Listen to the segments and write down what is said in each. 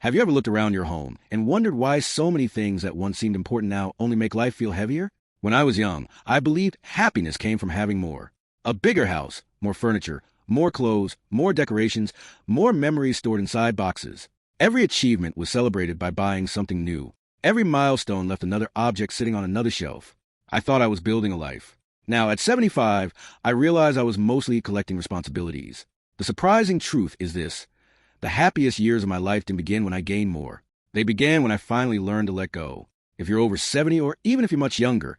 Have you ever looked around your home and wondered why so many things that once seemed important now only make life feel heavier? When I was young, I believed happiness came from having more. A bigger house, more furniture, more clothes, more decorations, more memories stored inside boxes. Every achievement was celebrated by buying something new. Every milestone left another object sitting on another shelf. I thought I was building a life. Now, at 75, I realized I was mostly collecting responsibilities. The surprising truth is this. The happiest years of my life didn't begin when I gained more. They began when I finally learned to let go. If you're over 70 or even if you're much younger,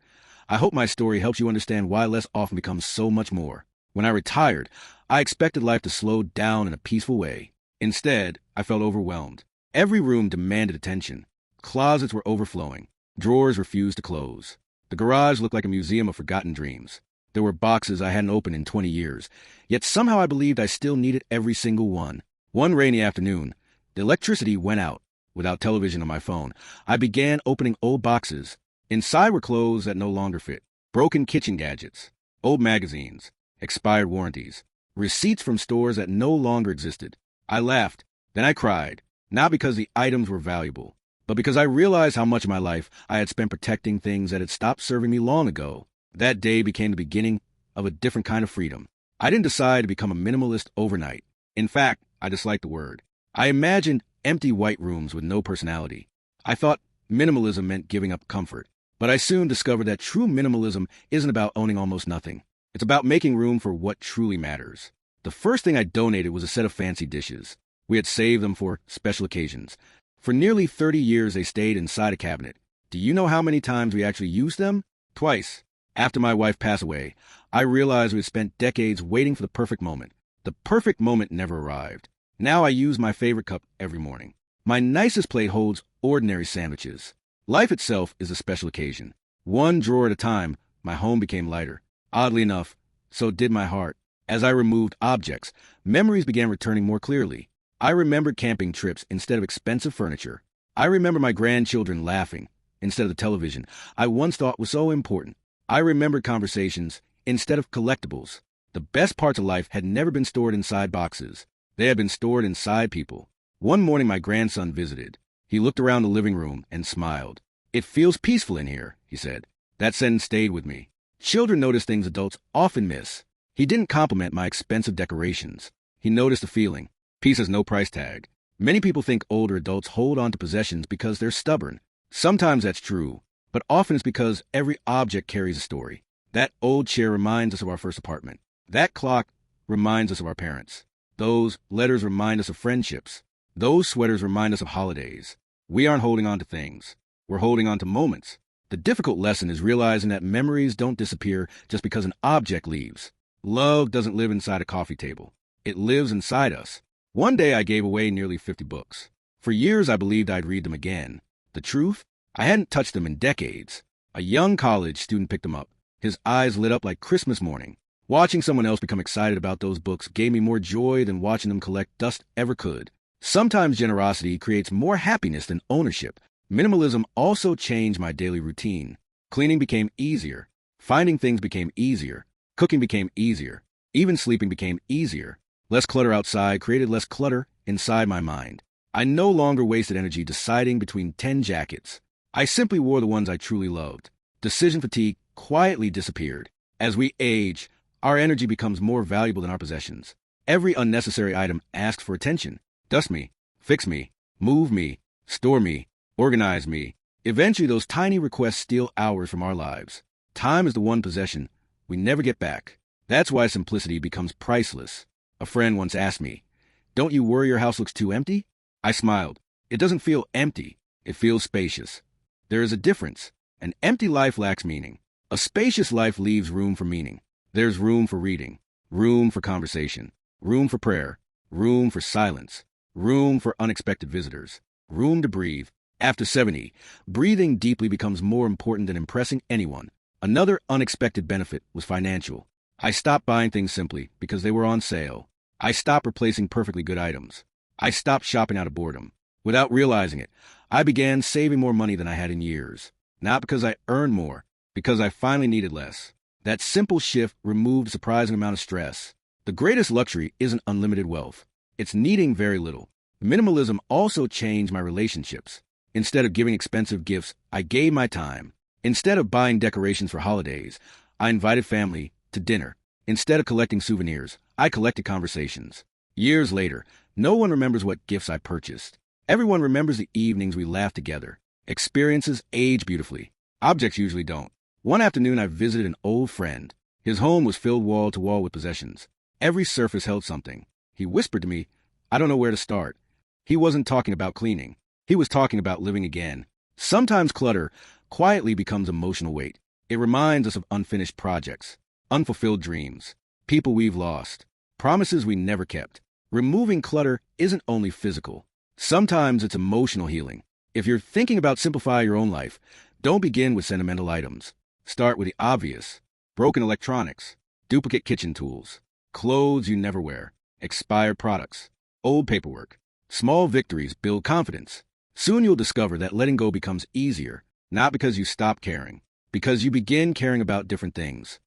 I hope my story helps you understand why less often becomes so much more. When I retired, I expected life to slow down in a peaceful way. Instead, I felt overwhelmed. Every room demanded attention. Closets were overflowing. Drawers refused to close. The garage looked like a museum of forgotten dreams. There were boxes I hadn't opened in 20 years, yet somehow I believed I still needed every single one. One rainy afternoon, the electricity went out. Without television on my phone, I began opening old boxes. Inside were clothes that no longer fit, broken kitchen gadgets, old magazines, expired warranties, receipts from stores that no longer existed. I laughed, then I cried, not because the items were valuable, but because I realized how much of my life I had spent protecting things that had stopped serving me long ago. That day became the beginning of a different kind of freedom. I didn't decide to become a minimalist overnight. In fact, I disliked the word. I imagined empty white rooms with no personality. I thought minimalism meant giving up comfort. But I soon discovered that true minimalism isn't about owning almost nothing. It's about making room for what truly matters. The first thing I donated was a set of fancy dishes. We had saved them for special occasions. For nearly 30 years, they stayed inside a cabinet. Do you know how many times we actually used them? Twice. After my wife passed away, I realized we had spent decades waiting for the perfect moment. The perfect moment never arrived. Now I use my favorite cup every morning. My nicest plate holds ordinary sandwiches. Life itself is a special occasion. One drawer at a time, my home became lighter. Oddly enough, so did my heart. As I removed objects, memories began returning more clearly. I remembered camping trips instead of expensive furniture. I remember my grandchildren laughing instead of the television I once thought was so important. I remembered conversations instead of collectibles. The best parts of life had never been stored inside boxes. They had been stored inside people. One morning my grandson visited. He looked around the living room and smiled. "It feels peaceful in here," he said. That sentence stayed with me. Children notice things adults often miss. He didn't compliment my expensive decorations. He noticed the feeling. Peace has no price tag. Many people think older adults hold on to possessions because they're stubborn. Sometimes that's true, but often it's because every object carries a story. That old chair reminds us of our first apartment. That clock reminds us of our parents. Those letters remind us of friendships. Those sweaters remind us of holidays. We aren't holding on to things. We're holding on to moments. The difficult lesson is realizing that memories don't disappear just because an object leaves. Love doesn't live inside a coffee table. It lives inside us. One day I gave away nearly 50 books. For years I believed I'd read them again. The truth? I hadn't touched them in decades. A young college student picked them up. His eyes lit up like Christmas morning. Watching someone else become excited about those books gave me more joy than watching them collect dust ever could. Sometimes generosity creates more happiness than ownership. Minimalism also changed my daily routine. Cleaning became easier. Finding things became easier. Cooking became easier. Even sleeping became easier. Less clutter outside created less clutter inside my mind. I no longer wasted energy deciding between 10 jackets. I simply wore the ones I truly loved. Decision fatigue quietly disappeared. As we age, our energy becomes more valuable than our possessions. Every unnecessary item asks for attention. Dust me, fix me, move me, store me, organize me. Eventually, those tiny requests steal hours from our lives. Time is the one possession we never get back. That's why simplicity becomes priceless. A friend once asked me, "Don't you worry your house looks too empty?" I smiled. It doesn't feel empty. It feels spacious. There is a difference. An empty life lacks meaning. A spacious life leaves room for meaning. There's room for reading, room for conversation, room for prayer, room for silence, room for unexpected visitors, room to breathe. After 70, breathing deeply becomes more important than impressing anyone. Another unexpected benefit was financial. I stopped buying things simply because they were on sale. I stopped replacing perfectly good items. I stopped shopping out of boredom. Without realizing it, I began saving more money than I had in years. Not because I earned more, because I finally needed less. That simple shift removed a surprising amount of stress. The greatest luxury isn't unlimited wealth. It's needing very little. Minimalism also changed my relationships. Instead of giving expensive gifts, I gave my time. Instead of buying decorations for holidays, I invited family to dinner. Instead of collecting souvenirs, I collected conversations. Years later, no one remembers what gifts I purchased. Everyone remembers the evenings we laughed together. Experiences age beautifully. Objects usually don't. One afternoon, I visited an old friend. His home was filled wall to wall with possessions. Every surface held something. He whispered to me, "I don't know where to start." He wasn't talking about cleaning. He was talking about living again. Sometimes clutter quietly becomes emotional weight. It reminds us of unfinished projects, unfulfilled dreams, people we've lost, promises we never kept. Removing clutter isn't only physical. Sometimes it's emotional healing. If you're thinking about simplifying your own life, don't begin with sentimental items. Start with the obvious: broken electronics, duplicate kitchen tools, clothes you never wear, expired products, old paperwork. Small victories build confidence. Soon you'll discover that letting go becomes easier, not because you stop caring, because you begin caring about different things.